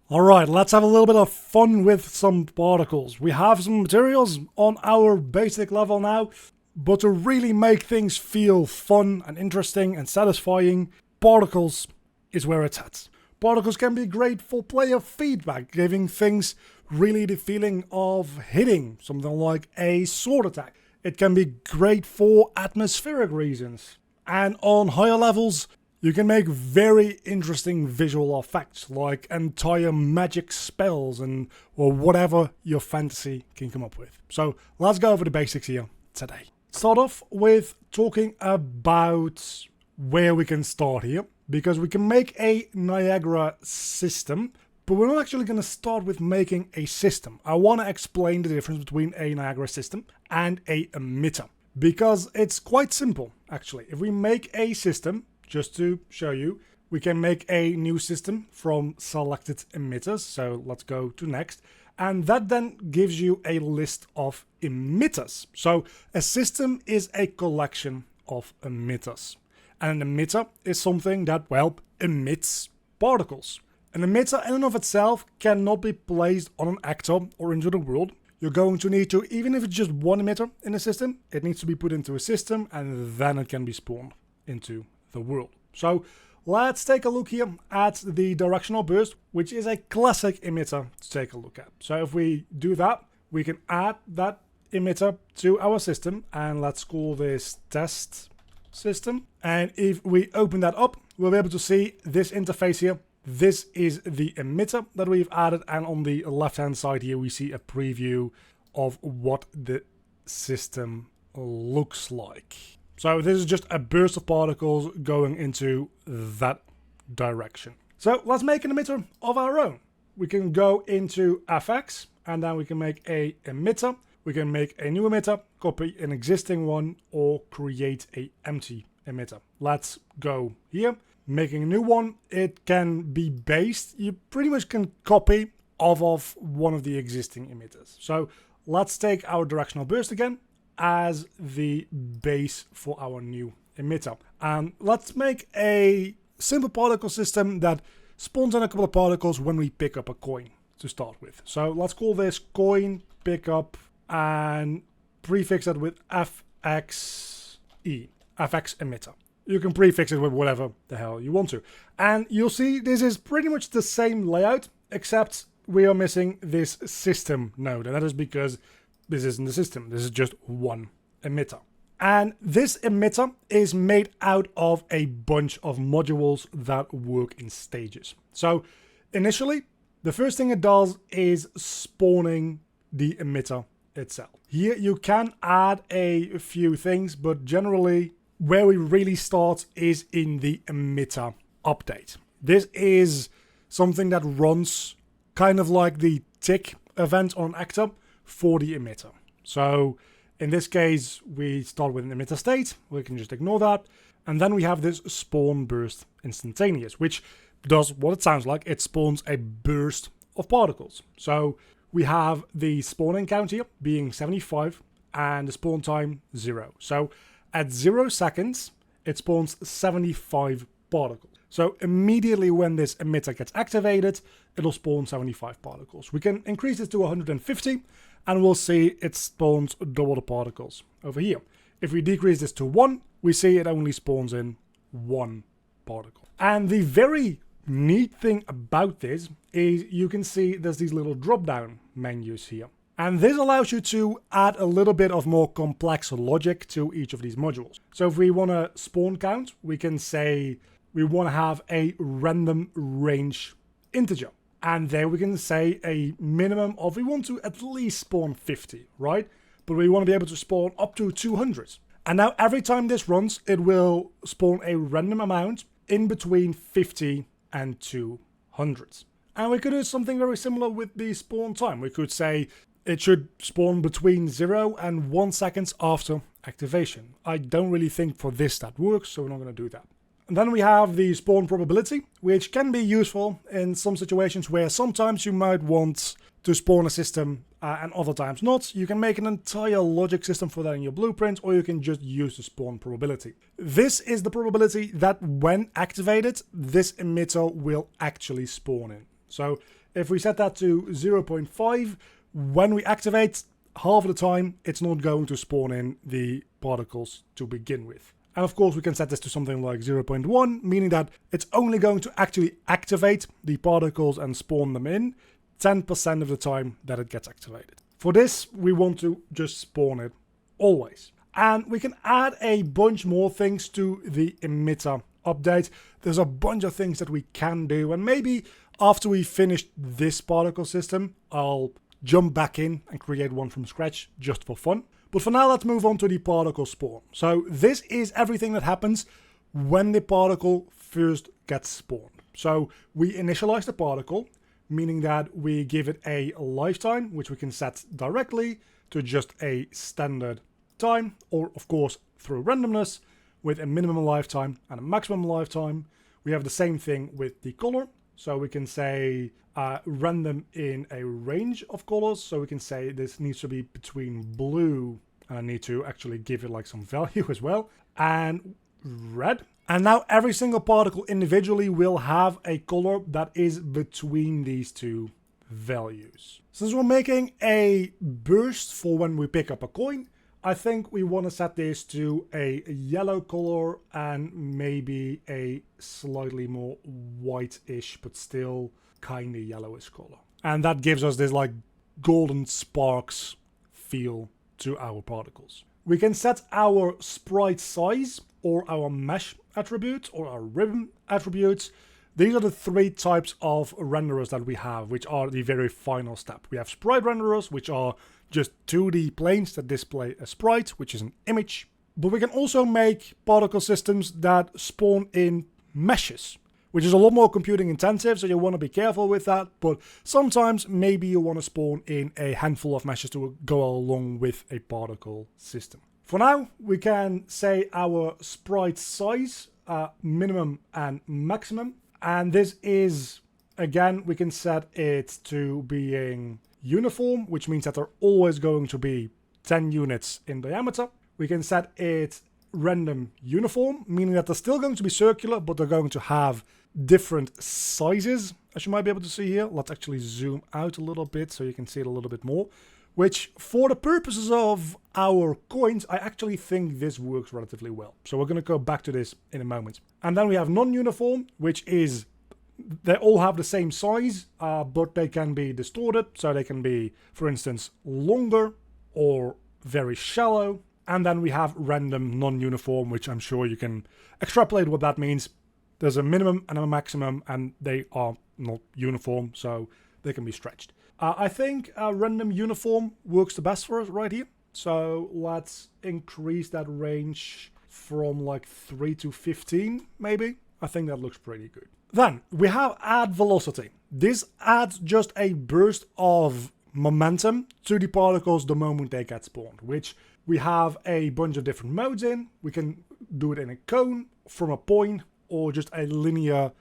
Alright, let's have a little bit of fun with some particles. We have some materials on our basic level now, but to really make things feel fun and interesting and satisfying, particles is where it's at. Particles can be great for player feedback, giving things really the feeling of hitting, something like a sword attack. It can be great for atmospheric reasons. And on higher levels, you can make very interesting visual effects, like entire magic spells or whatever your fantasy can come up with. So let's go over the basics here today. Start off with talking about where we can start here, because we can make a Niagara system, but we're not actually going to start with making a system. I want to explain the difference between a Niagara system and a emitter, because it's quite simple actually. If we make a system, just to show you, we can make a new system from selected emitters. So let's go to next. And that then gives you a list of emitters. So a system is a collection of emitters. And an emitter is something that, well, emits particles. An emitter in and of itself cannot be placed on an actor or into the world. You're going to need to, even if it's just one emitter in a system, it needs to be put into a system and then it can be spawned into the world. So let's take a look here at the directional burst, which is a classic emitter to take a look at. So if we do that, we can add that emitter to our system, and let's call this test system. And if we open that up, we'll be able to see this interface here. This is the emitter that we've added, and on the left hand side here we see a preview of what the system looks like. So this is just a burst of particles going into that direction. So let's make an emitter of our own. We can go into FX and then we can make a emitter. We can make a new emitter, copy an existing one, or create a empty emitter. Let's go here. Making a new one, it can be based. You pretty much can copy off of one of the existing emitters. So let's take our directional burst again as the base for our new emitter. And let's make a simple particle system that spawns in a couple of particles when we pick up a coin to start with. So let's call this coin pickup and prefix it with FXE, FX emitter. You can prefix it with whatever the hell you want to. And you'll see this is pretty much the same layout, except we are missing this system node. And that is because this isn't the system. This is just one emitter. And this emitter is made out of a bunch of modules that work in stages. So initially, the first thing it does is spawning the emitter itself. Here you can add a few things, but generally where we really start is in the emitter update. This is something that runs kind of like the tick event on actor for the emitter. So in this case, we start with an emitter state. We can just ignore that. And then we have this spawn burst instantaneous, which does what it sounds like. It spawns a burst of particles. So we have the spawning count here being 75 and the spawn time 0. So at 0 seconds, it spawns 75 particles. So immediately when this emitter gets activated, it'll spawn 75 particles. We can increase this to 150 and we'll see it spawns double the particles over here. If we decrease this to 1, we see it only spawns in 1 particle. And the very neat thing about this is you can see there's these little drop-down menus here. And this allows you to add a little bit of more complex logic to each of these modules. So if we want to spawn count, we can say we want to have a random range integer. And there we can say a minimum of, we want to at least spawn 50, right? But we want to be able to spawn up to 200. And now every time this runs, it will spawn a random amount in between 50 and 200. And we could do something very similar with the spawn time. We could say it should spawn between 0 and 1 seconds after activation. I don't really think for this that works, so we're not going to do that. And then we have the spawn probability, which can be useful in some situations where sometimes you might want to spawn a system and other times not. You can make an entire logic system for that in your blueprint, or you can just use the spawn probability. This is the probability that when activated, this emitter will actually spawn in. So If we set that to 0.5, when we activate, half of the time it's not going to spawn in the particles to begin with. And of course we can set this to something like 0.1, meaning that it's only going to actually activate the particles and spawn them in 10% of the time that it gets activated. For this, we want to just spawn it always. And we can add a bunch more things to the emitter update. There's a bunch of things that we can do, and maybe after we finish this particle system, I'll jump back in and create one from scratch just for fun. But for now, let's move on to the particle spawn. So this is everything that happens when the particle first gets spawned. So we initialize the particle, meaning that we give it a lifetime, which we can set directly to just a standard time, or of course through randomness with a minimum lifetime and a maximum lifetime. We have the same thing with the color. So we can say random in a range of colors. So we can say this needs to be between blue, and I need to actually give it like some value as well, and red. And now every single particle individually will have a color that is between these two values. Since we're making a burst for when we pick up a coin, I think we want to set this to a yellow color and maybe a slightly more white-ish, but still kind of yellowish color. And that gives us this like golden sparks feel to our particles. We can set our sprite size or our mesh attributes or our ribbon attributes. These are the three types of renderers that we have, which are the very final step. We have sprite renderers, which are just 2D planes that display a sprite, which is an image. But we can also make particle systems that spawn in meshes, which is a lot more computing intensive, so you want to be careful with that. But sometimes maybe you want to spawn in a handful of meshes to go along with a particle system. For now, we can say our sprite size, minimum and maximum. And this is, again, we can set it to being uniform, which means that they're always going to be 10 units in diameter. We can set it random uniform, meaning that they're still going to be circular, but they're going to have different sizes, as you might be able to see here. Let's actually zoom out a little bit so you can see it a little bit more. Which, for the purposes of our coins, I actually think this works relatively well. So we're going to go back to this in a moment. And then we have non-uniform, which is, they all have the same size, but they can be distorted. So they can be, for instance, longer or very shallow. And then we have random non-uniform, which I'm sure you can extrapolate what that means. There's a minimum and a maximum, and they are not uniform, so they can be stretched. I think random uniform works the best for us right here. So let's increase that range from like 3 to 15, maybe. I think that looks pretty good. Then we have add velocity. This adds just a burst of momentum to the particles the moment they get spawned, which we have a bunch of different modes in. We can do it in a cone, from a point, or just a linear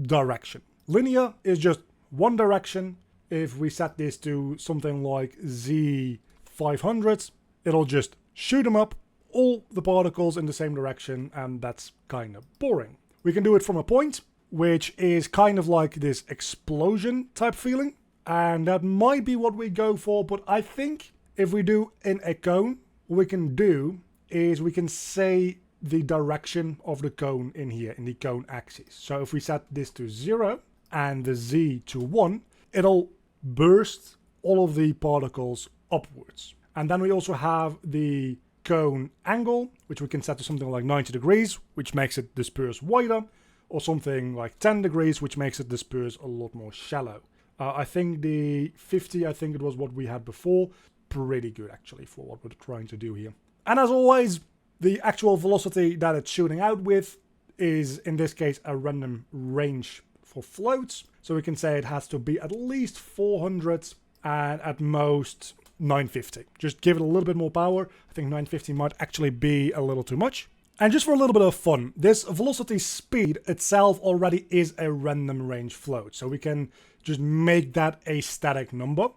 direction. Linear is just one direction. If we set this to something like Z500, it'll just shoot them up, all the particles in the same direction, and that's kind of boring. We can do it from a point, which is kind of like this explosion type feeling, and that might be what we go for, but I think if we do in a cone, what we can do is we can say the direction of the cone in here, in the cone axis. So if we set this to 0 and the Z to 1, it'll burst all of the particles upwards. And then we also have the cone angle, which we can set to something like 90 degrees, which makes it disperse wider, or something like 10 degrees, which makes it disperse a lot more shallow. I think the 50, I think it was what we had before, pretty good actually for what we're trying to do here. And as always, the actual velocity that it's shooting out with is, in this case, a random range for floats. So we can say it has to be at least 400 and at most 950. Just give it a little bit more power. I think 950 might actually be a little too much. And just for a little bit of fun, this velocity speed itself already is a random range float. So we can just make that a static number.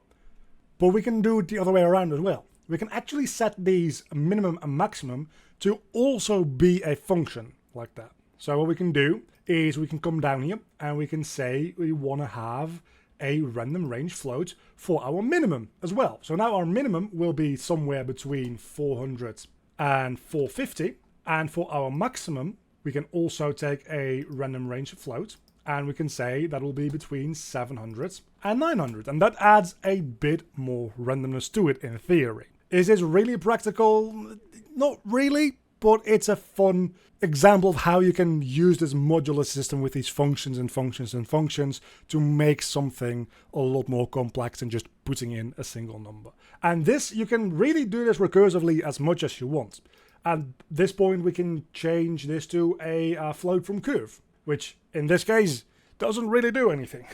But we can do it the other way around as well. We can actually set these minimum and maximum to also be a function like that. So what we can do is we can come down here and we can say we want to have a random range float for our minimum as well. So now our minimum will be somewhere between 400 and 450. And for our maximum, we can also take a random range float, and we can say that will be between 700 and 900. And that adds a bit more randomness to it in theory. Is this really practical? Not really, but it's a fun example of how you can use this modular system with these functions and functions and functions to make something a lot more complex than just putting in a single number. And this, you can really do this recursively as much as you want. At this point, we can change this to a float from curve, which in this case doesn't really do anything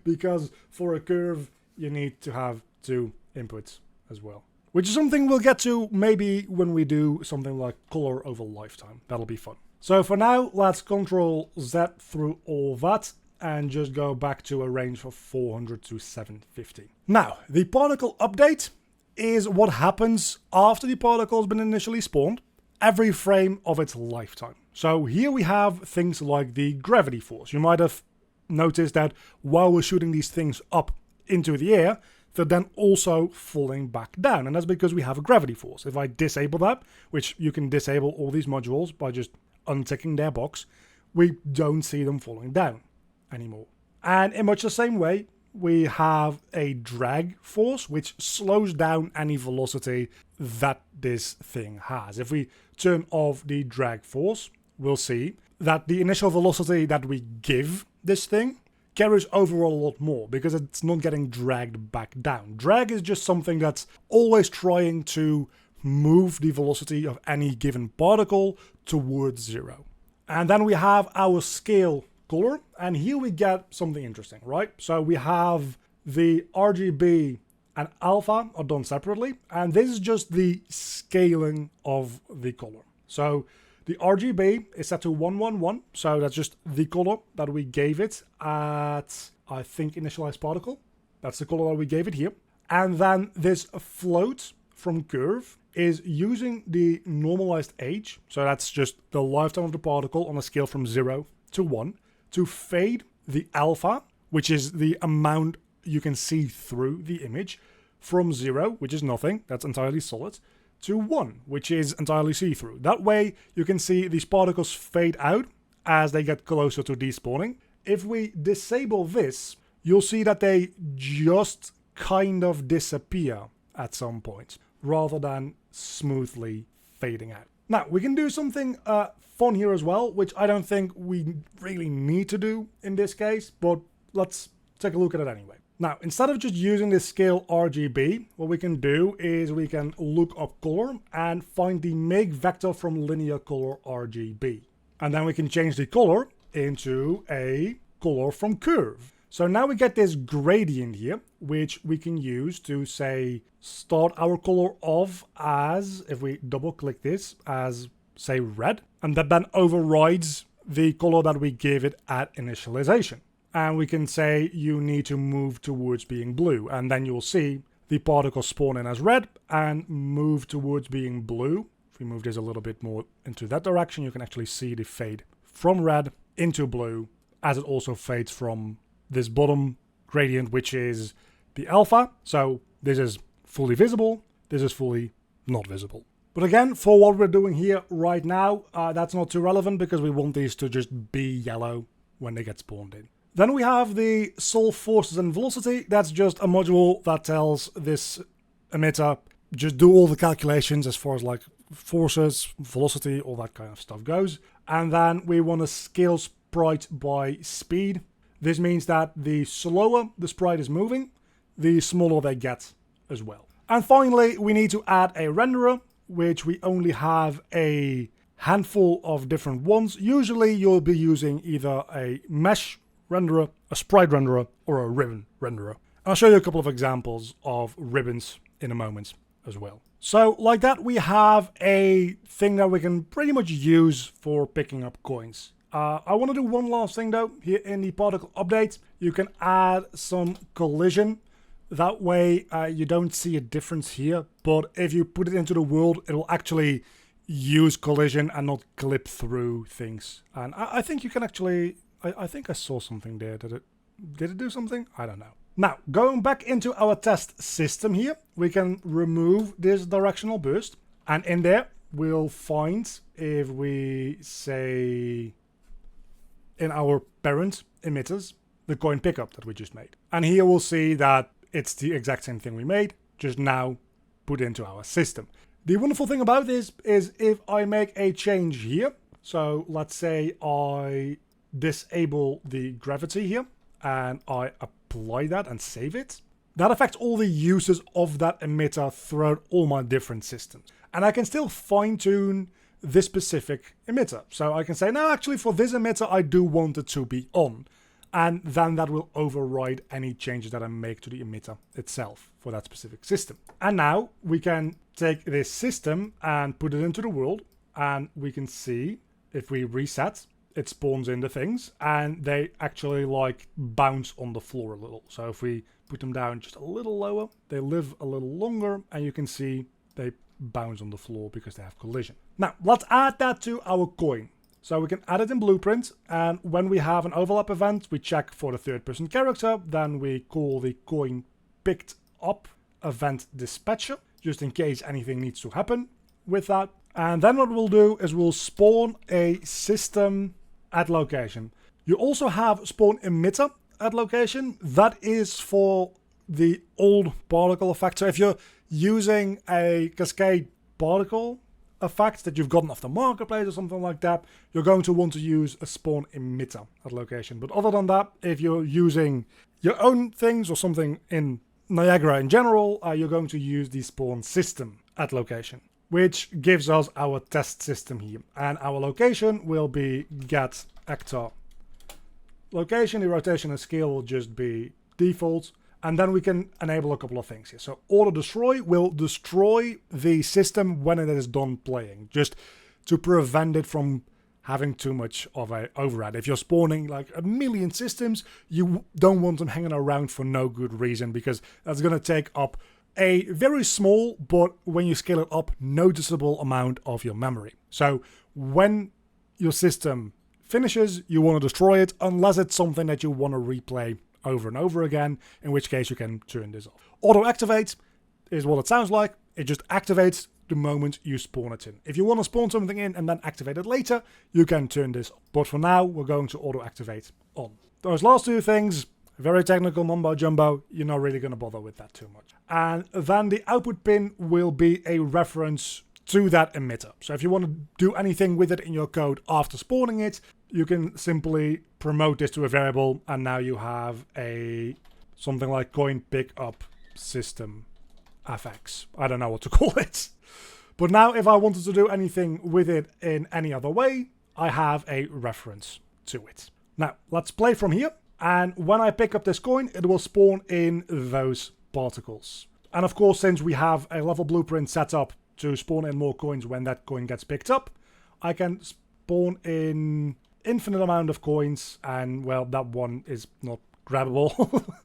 because for a curve, you need to have 2 inputs as well. Which is something we'll get to maybe when we do something like color over lifetime. That'll be fun. So for now, let's Control Z through all that and just go back to a range of 400 to 750. Now, the particle update is what happens after the particle has been initially spawned, every frame of its lifetime. So here we have things like the gravity force. You might have noticed that while we're shooting these things up into the air, they're then also falling back down. And that's because we have a gravity force. If I disable that, which you can disable all these modules by just unticking their box, we don't see them falling down anymore. And in much the same way, we have a drag force, which slows down any velocity that this thing has. If we turn off the drag force, we'll see that the initial velocity that we give this thing carries over a lot more because it's not getting dragged back down. Drag is just something that's always trying to move the velocity of any given particle towards 0. And then we have our scale color, and here we get something interesting, right? So we have the RGB and alpha are done separately, and this is just the scaling of the color. So the RGB is set to 111, so that's just the color that we gave it at, I think, initialized particle. That's the color that we gave it here. And then this float from curve is using the normalized age, so that's just the lifetime of the particle on a scale from 0 to 1, to fade the alpha, which is the amount you can see through the image, from 0, which is nothing, that's entirely solid, to 1, which is entirely see-through. That way, you can see these particles fade out as they get closer to despawning. If we disable this, you'll see that they just kind of disappear at some point, rather than smoothly fading out. Now, we can do something fun here as well, which I don't think we really need to do in this case, but let's take a look at it anyway. Now, instead of just using this scale RGB, what we can do is we can look up color and find the make vector from linear color RGB. And then we can change the color into a color from curve. So now we get this gradient here, which we can use to say, start our color off as, if we double click this, as say red, and that then overrides the color that we gave it at initialization. And we can say you need to move towards being blue, and then you'll see the particle spawn in as red and move towards being blue. If we move this a little bit more into that direction, you can actually see the fade from red into blue, as it also fades from this bottom gradient, which is the alpha. So this is fully visible, this is fully not visible. But again, for what we're doing here right now, that's not too relevant because we want these to just be yellow when they get spawned in. Then we have the solve forces and velocity. That's just a module that tells this emitter just do all the calculations as far as like forces, velocity, all that kind of stuff goes. And then we want to scale sprite by speed. This means that the slower the sprite is moving, the smaller they get as well. And finally, we need to add a renderer, which we only have a handful of different ones. Usually you'll be using either a mesh renderer, a sprite renderer, or a ribbon renderer. I'll show you a couple of examples of ribbons in a moment as well. So like that, we have a thing that we can pretty much use for picking up coins. I want to do one last thing though. Here in the particle update, you can add some collision. That way you don't see a difference here, but if you put it into the world, it will actually use collision and not clip through things. And I think you can actually, I think I saw something there that it Did it do something? I don't know. Now, going back into our test system here, we can remove this directional burst. And in there, we'll find, if we say in our parent emitters, the coin pickup that we just made. And here we'll see that it's the exact same thing we made, just now put into our system. The wonderful thing about this is if I make a change here, so let's say I disable the gravity here, and I apply that and save it, that affects all the uses of that emitter throughout all my different systems. And I can still fine-tune this specific emitter. So I can say, no, actually for this emitter, I do want it to be on. And then that will override any changes that I make to the emitter itself for that specific system. And now we can take this system and put it into the world, and we can see if we reset, it spawns in the things, and they actually like bounce on the floor a little. So if we put them down just a little lower, they live a little longer, and you can see they bounce on the floor because they have collision. Now let's add that to our coin. So we can add it in Blueprint, and when we have an overlap event, we check for the third person character, then we call the coin picked up event dispatcher, just in case anything needs to happen with that. And then what we'll do is we'll spawn a system at location. You also have spawn emitter at location. That is for the old particle effect. So if you're using a cascade particle effect that you've gotten off the marketplace or something like that, you're going to want to use a spawn emitter at location. But other than that, if you're using your own things or something in Niagara in general, you're going to use the spawn system at location, which gives us our test system here. And our location will be get actor location. The rotation and scale will just be default. And then we can enable a couple of things here. So auto destroy will destroy the system when it is done playing, just to prevent it from having too much of a overhead. If you're spawning like a million systems, you don't want them hanging around for no good reason, because that's going to take up a very small, but when you scale it up, noticeable amount of your memory. So when your system finishes, you want to destroy it, unless it's something that you want to replay over and over again, in which case you can turn this off. Auto activate is what it sounds like. It just activates the moment you spawn it in. If you want to spawn something in and then activate it later, you can turn this off. But for now, we're going to auto activate on. Those last two things, very technical mumbo jumbo, you're not really going to bother with that too much. And then the output pin will be a reference to that emitter. So if you want to do anything with it in your code after spawning it, you can simply promote this to a variable, and now you have a something like coin pickup system fx. I don't know what to call it. But now if I wanted to do anything with it in any other way, I have a reference to it. Now let's play from here, and when I pick up this coin, it will spawn in those particles. And of course, since we have a level blueprint set up to spawn in more coins when that coin gets picked up, I can spawn in infinite amount of coins, and well, that one is not grabbable.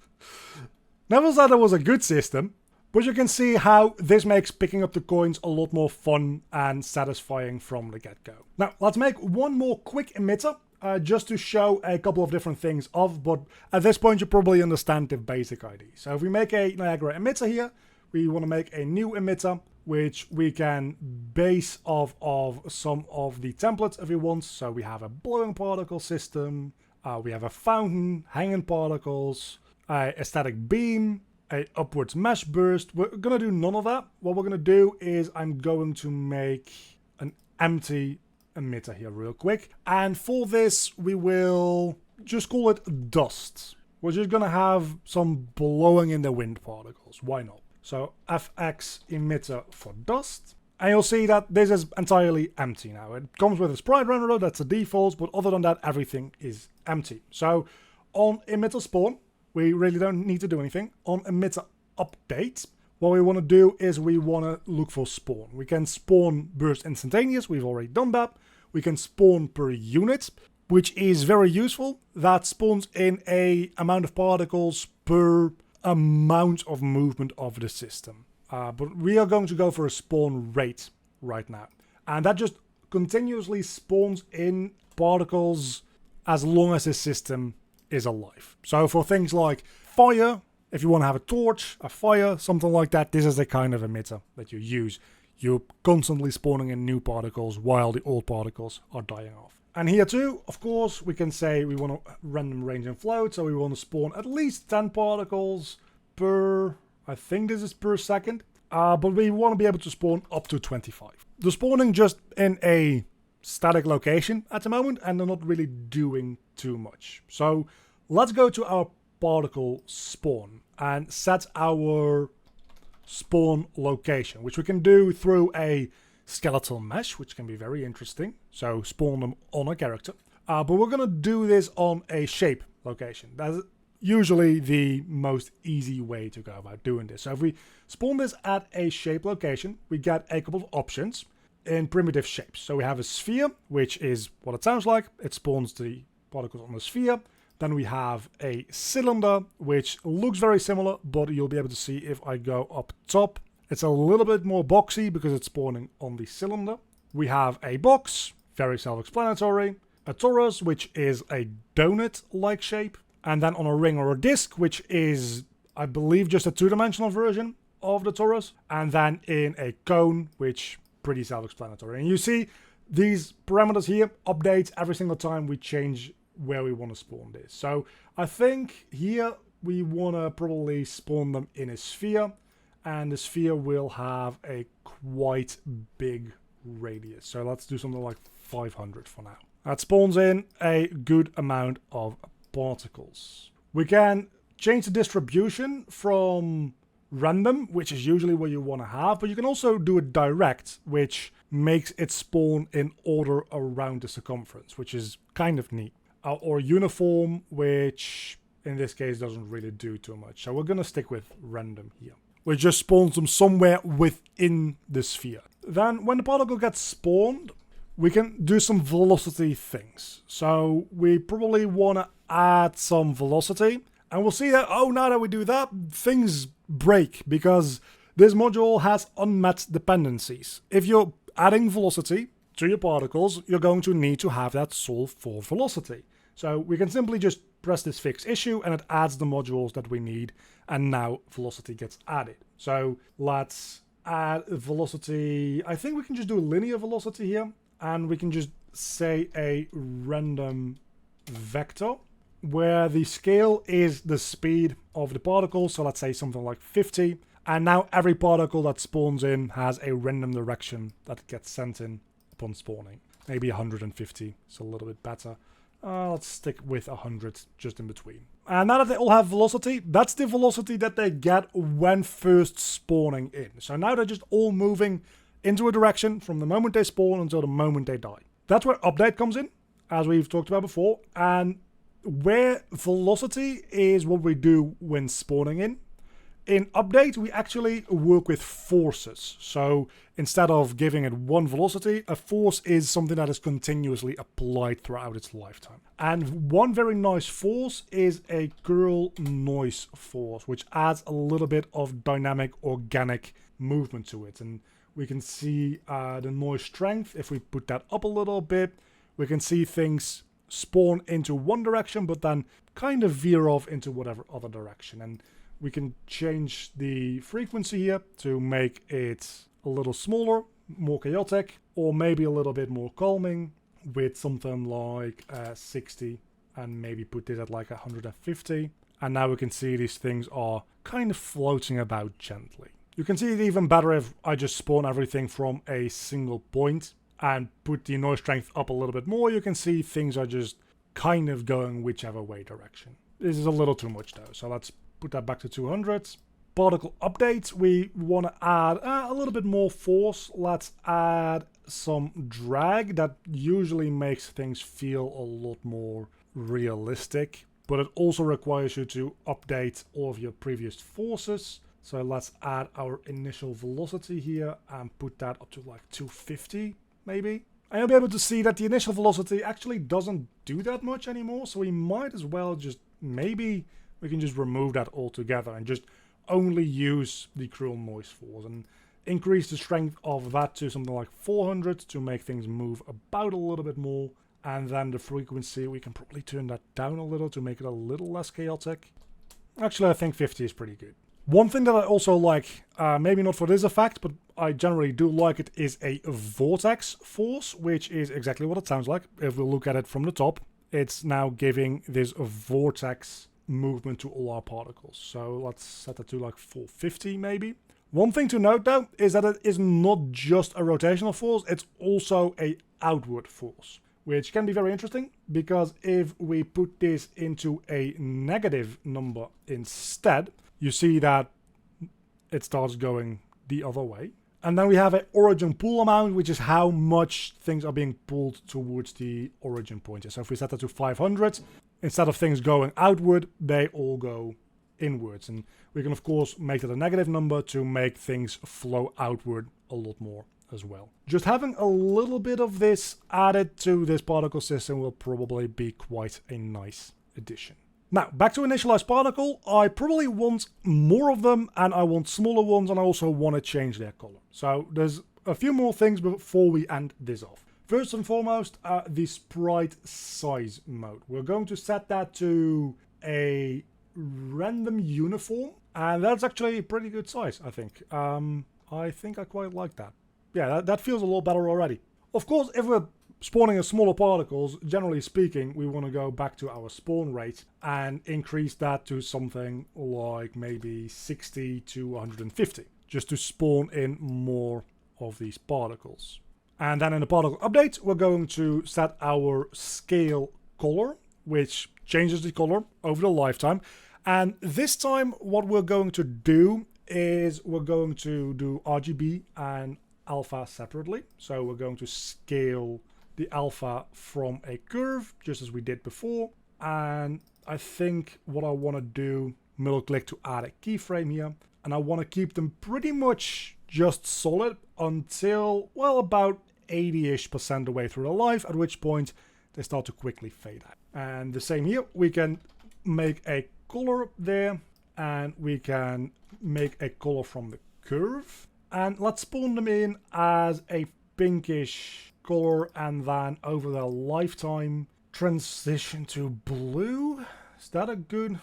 Never said it was a good system, but you can see how this makes picking up the coins a lot more fun and satisfying from the get-go. Now let's make one more quick emitter, just to show a couple of different things of, but at this point you probably understand the basic idea. So if we make a Niagara emitter here, we want to make a new emitter, which we can base off of some of the templates if we want. So we have a blowing particle system, we have a fountain, hanging particles, a static beam, a upwards mesh burst. We're going to do none of that. What we're going to do is I'm going to make an empty emitter here real quick. And for this, we will just call it dust. We're just going to have some blowing in the wind particles. Why not? So fx emitter for dust. And you'll see that this is entirely empty now. It comes with a sprite renderer, that's the default, but other than that, everything is empty. So on emitter spawn, we really don't need to do anything. On emitter update, what we want to do is we want to look for spawn. We can spawn burst instantaneous, we've already done that. We can spawn per unit, which is very useful. That spawns in a amount of particles per amount of movement of the system. But we are going to go for a spawn rate right now. And that just continuously spawns in particles as long as the system is alive. So for things like fire, if you want to have a torch, a fire, something like that, this is the kind of emitter that you use. You're constantly spawning in new particles while the old particles are dying off. And here too, of course, we can say we want to random range and float, so we want to spawn at least 10 particles per, I think this is per second, but we want to be able to spawn up to 25. They're spawning just in a static location at the moment, and they're not really doing too much. So let's go to our particle spawn and set our spawn location, which we can do through a skeletal mesh, which can be very interesting. So spawn them on a character. But we're going to do this on a shape location. That's usually the most easy way to go about doing this. So if we spawn this at a shape location, we get a couple of options in primitive shapes. So we have a sphere, which is what it sounds like. It spawns the particles on the sphere. Then we have a cylinder, which looks very similar, but you'll be able to see if I go up top. It's a little bit more boxy because it's spawning on the cylinder. We have a box, very self-explanatory. A torus, which is a donut-like shape. And then on a ring or a disc, which is, I believe, just a two-dimensional version of the torus. And then in a cone, which pretty self-explanatory. And you see these parameters here update every single time we change where we want to spawn this. So I think here we want to probably spawn them in a sphere, and the sphere will have a quite big radius. So let's do something like 500 for now. That spawns in a good amount of particles. We can change the distribution from random, which is usually what you want to have, but you can also do it direct, which makes it spawn in order around the circumference, which is kind of neat. Or uniform, which in this case doesn't really do too much. So we're going to stick with random here, which just spawns them somewhere within the sphere. Then when the particle gets spawned, we can do some velocity things. So we probably want to add some velocity, and we'll see that, oh, now that we do that, things break because this module has unmet dependencies. If you're adding velocity to your particles, you're going to need to have that solve for velocity. So we can simply just press this fix issue and it adds the modules that we need, and now velocity gets added. So let's add velocity. I think we can just do linear velocity here, and we can just say a random vector where the scale is the speed of the particle. So let's say something like 50. And now every particle that spawns in has a random direction that gets sent in upon spawning. Maybe 150, so a little bit better. Let's stick with 100 just in between. And now that they all have velocity, that's the velocity that they get when first spawning in. So now they're just all moving into a direction from the moment they spawn until the moment they die. That's where update comes in, as we've talked about before. And where velocity is what we do when spawning in. In update, we actually work with forces. So instead of giving it one velocity, a force is something that is continuously applied throughout its lifetime. And one very nice force is a curl noise force, which adds a little bit of dynamic organic movement to it. And we can see the noise strength. If we put that up a little bit, we can see things spawn into one direction, but then kind of veer off into whatever other direction. And we can change the frequency here to make it a little smaller, more chaotic, or maybe a little bit more calming with something like 60, and maybe put it at like 150. And now we can see these things are kind of floating about gently. You can see it even better if I just spawn everything from a single point and put the noise strength up a little bit more. You can see things are just kind of going whichever way direction. This is a little too much though, so let's put that back to 200. Particle update, we want to add a little bit more force. Let's add some drag. That usually makes things feel a lot more realistic, but it also requires you to update all of your previous forces. So let's add our initial velocity here and put that up to like 250 maybe. And you'll be able to see that the initial velocity actually doesn't do that much anymore, so we might as well just maybe we can just remove that altogether and just only use the cruel noise force and increase the strength of that to something like 400 to make things move about a little bit more. And then the frequency, we can probably turn that down a little to make it a little less chaotic. Actually, I think 50 is pretty good. One thing that I also like, maybe not for this effect, but I generally do like it, is a vortex force, which is exactly what it sounds like. If we look at it from the top, it's now giving this vortex movement to all our particles. So let's set that to like 450 maybe. One thing to note though is that it is not just a rotational force, it's also a outward force, which can be very interesting, because if we put this into a negative number instead, you see that it starts going the other way. And then we have an origin pull amount, which is how much things are being pulled towards the origin point. So if we set that to 500, instead of things going outward, they all go inwards. And we can, of course, make that a negative number to make things flow outward a lot more as well. Just having a little bit of this added to this particle system will probably be quite a nice addition. Now, back to initialized particle, I probably want more of them, and I want smaller ones, and I also want to change their color. So there's a few more things before we end this off. First and foremost, the sprite size mode. We're going to set that to a random uniform, and that's actually a pretty good size, I think. I quite like that. Yeah, that feels a lot better already. Of course, if we're spawning smaller particles, generally speaking, we want to go back to our spawn rate and increase that to something like maybe 60 to 150, just to spawn in more of these particles. And then in the particle update, we're going to set our scale color, which changes the color over the lifetime. And this time, what we're going to do is we're going to do RGB and alpha separately. So we're going to scale the alpha from a curve, just as we did before. And I think what I want to do, middle click to add a keyframe here, and I want to keep them pretty much just solid until, well, about 80-ish% the way through the life, at which point they start to quickly fade out. And the same here, we can make a color there, and we can make a color from the curve. And let's spawn them in as a pinkish color, and then over the lifetime transition to blue. Is that a good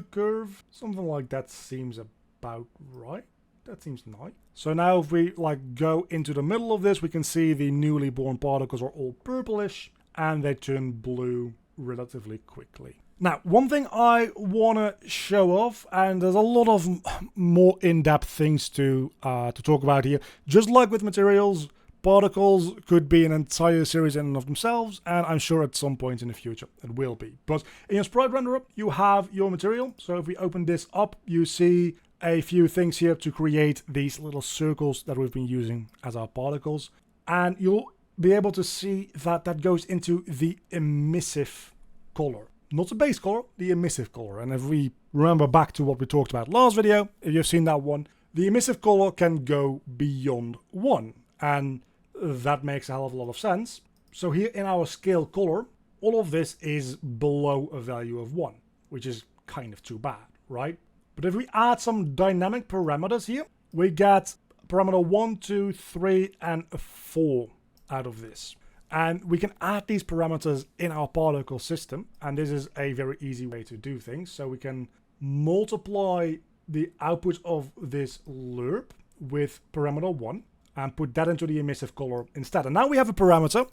curve? Something like that seems about right. That seems nice. So now if we go into the middle of this, we can see the newly born particles are all purplish and they turn blue relatively quickly. Now, one thing I want to show off, and there's a lot of more in-depth things to talk about here. Just like with materials, particles could be an entire series in and of themselves, and I'm sure at some point in the future it will be. But in your sprite renderer, you have your material. So if we open this up, you see a few things here to create these little circles that we've been using as our particles. And you'll be able to see that that goes into the emissive color. Not the base color, the emissive color. And if we remember back to what we talked about last video, if you've seen that one, the emissive color can go beyond 1. And that makes a hell of a lot of sense. So here in our scale color, all of this is below a value of 1, which is kind of too bad, right? But if we add some dynamic parameters here, we get parameter 1, 2, 3, and 4 out of this. And we can add these parameters in our particle system. And this is a very easy way to do things. So we can multiply the output of this lerp with parameter 1 and put that into the emissive color instead. And now we have a parameter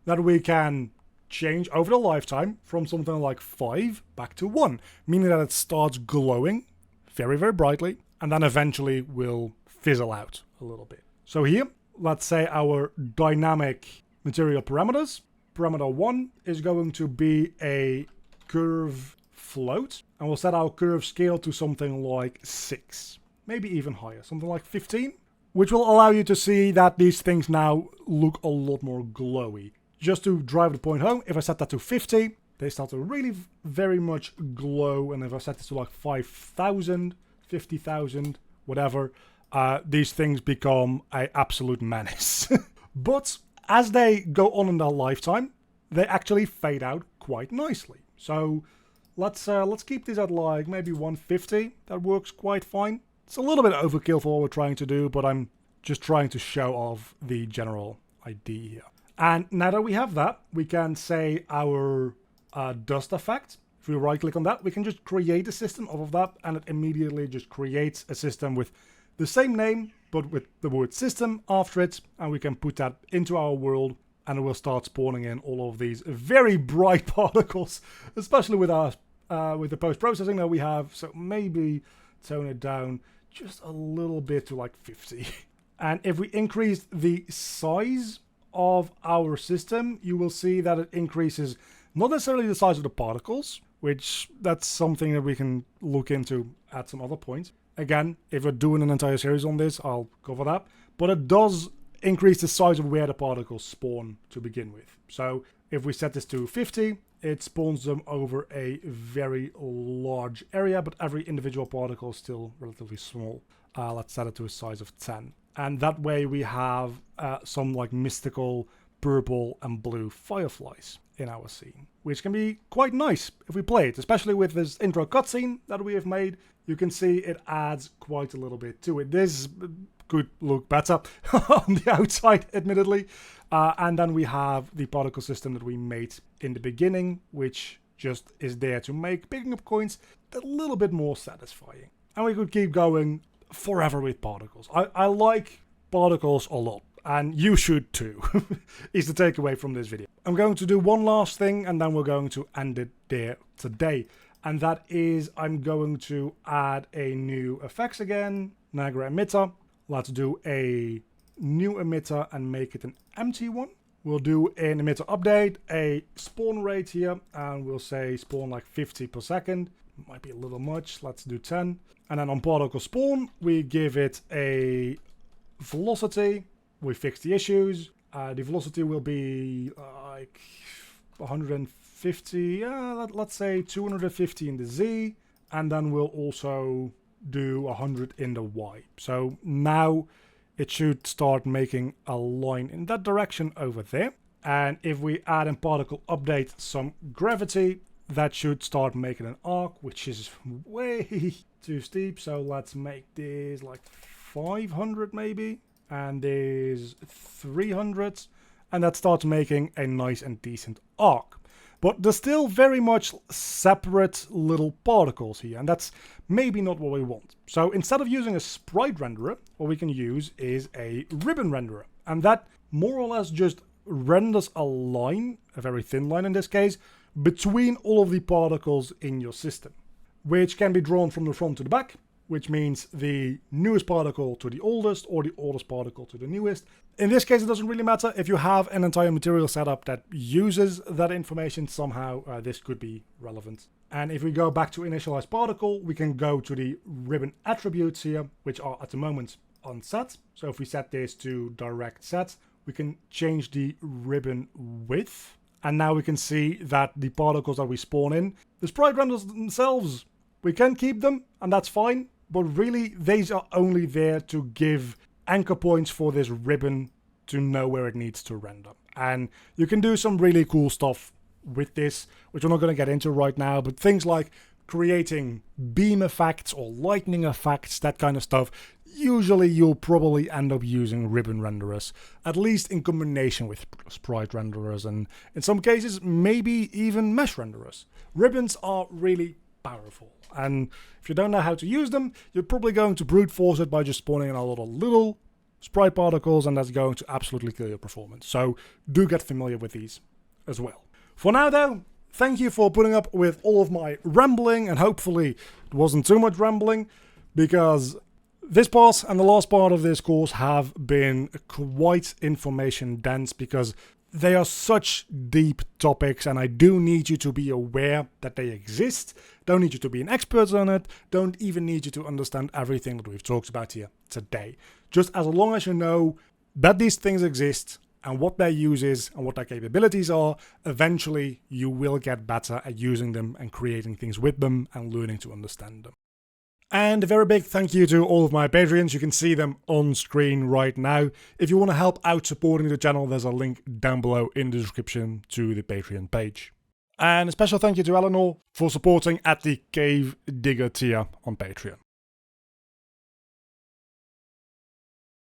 that we can change over the lifetime from something like 5 back to 1, meaning that it starts glowing very, very brightly and then eventually will fizzle out a little bit. So here, let's say our dynamic material parameters. Parameter 1 is going to be a curve float, and we'll set our curve scale to something like 6, maybe even higher, something like 15, which will allow you to see that these things now look a lot more glowy. Just to drive the point home, if I set that to 50, they start to really very much glow, and if I set this to like 5,000, 50,000, whatever, these things become an absolute menace. But as they go on in their lifetime, they actually fade out quite nicely. So let's keep this at like maybe 150. That works quite fine. It's a little bit overkill for what we're trying to do, but I'm just trying to show off the general idea here. And now that we have that, we can say our dust effect. If we right click on that, we can just create a system off of that, and it immediately just creates a system with the same name, but with the word system after it, and we can put that into our world, and it will start spawning in all of these very bright particles, especially with our with the post-processing that we have. So maybe tone it down just a little bit to like 50. And if we increase the size of our system, you will see that it increases not necessarily the size of the particles, which that's something that we can look into at some other point. Again, if we're doing an entire series on this, I'll cover that. But it does increase the size of where the particles spawn to begin with. So if we set this to 50, it spawns them over a very large area, but every individual particle is still relatively small. Let's set it to a size of 10. And that way we have some like mystical purple and blue fireflies in our scene, which can be quite nice if we play it, especially with this intro cutscene that we have made. You can see it adds quite a little bit to it. This could look better on the outside, admittedly. And then we have the particle system that we made in the beginning, which just is there to make picking up coins a little bit more satisfying. And we could keep going forever with particles. I like particles a lot, and you should too, is the takeaway from this video. I'm going to do one last thing, and then we're going to end it there today. And that is, I'm going to add a new effects again, Niagara emitter. Let's do a new emitter and make it an empty one. We'll do an emitter update, a spawn rate here, and we'll say spawn like 50 per second. Might be a little much, let's do 10. And then on particle spawn, we give it a velocity. We fix the issues. The velocity will be like 150, let's say 250 in the Z, and then we'll also do 100 in the Y. So now it should start making a line in that direction over there. And if we add in particle update some gravity, that should start making an arc, which is way too steep. So let's make this like 500 maybe, and there's 300, and that starts making a nice and decent arc. But there's still very much separate little particles here, and that's maybe not what we want. So instead of using a sprite renderer, what we can use is a ribbon renderer. And that more or less just renders a line, a very thin line in this case, between all of the particles in your system, which can be drawn from the front to the back, which means the newest particle to the oldest, or the oldest particle to the newest. In this case, it doesn't really matter. If you have an entire material setup that uses that information somehow, this could be relevant. And if we go back to initialize particle, we can go to the ribbon attributes here, which are at the moment unset. So if we set this to direct set, we can change the ribbon width. And now we can see that the particles that we spawn in, the sprite renders themselves, we can keep them, and that's fine. But really, these are only there to give anchor points for this ribbon to know where it needs to render. And you can do some really cool stuff with this, which we're not going to get into right now, but things like creating beam effects or lightning effects, that kind of stuff. Usually you'll probably end up using ribbon renderers, at least in combination with sprite renderers, and in some cases maybe even mesh renderers. Ribbons are really powerful, and if you don't know how to use them, you're probably going to brute force it by just spawning in a lot of little sprite particles, and that's going to absolutely kill your performance. So do get familiar with these as well. For now though, thank you for putting up with all of my rambling, and hopefully it wasn't too much rambling, because this part and the last part of this course have been quite information dense, because they are such deep topics, and I do need you to be aware that they exist. Don't need you to be an expert on it. Don't even need you to understand everything that we've talked about here today. Just as long as you know that these things exist and what their use is and what their capabilities are, eventually you will get better at using them and creating things with them and learning to understand them. And a very big thank you to all of my Patreons. You can see them on screen right now. If you want to help out supporting the channel, there's a link down below in the description to the Patreon page. And a special thank you to Eleanor for supporting at the Cave Digger tier on Patreon.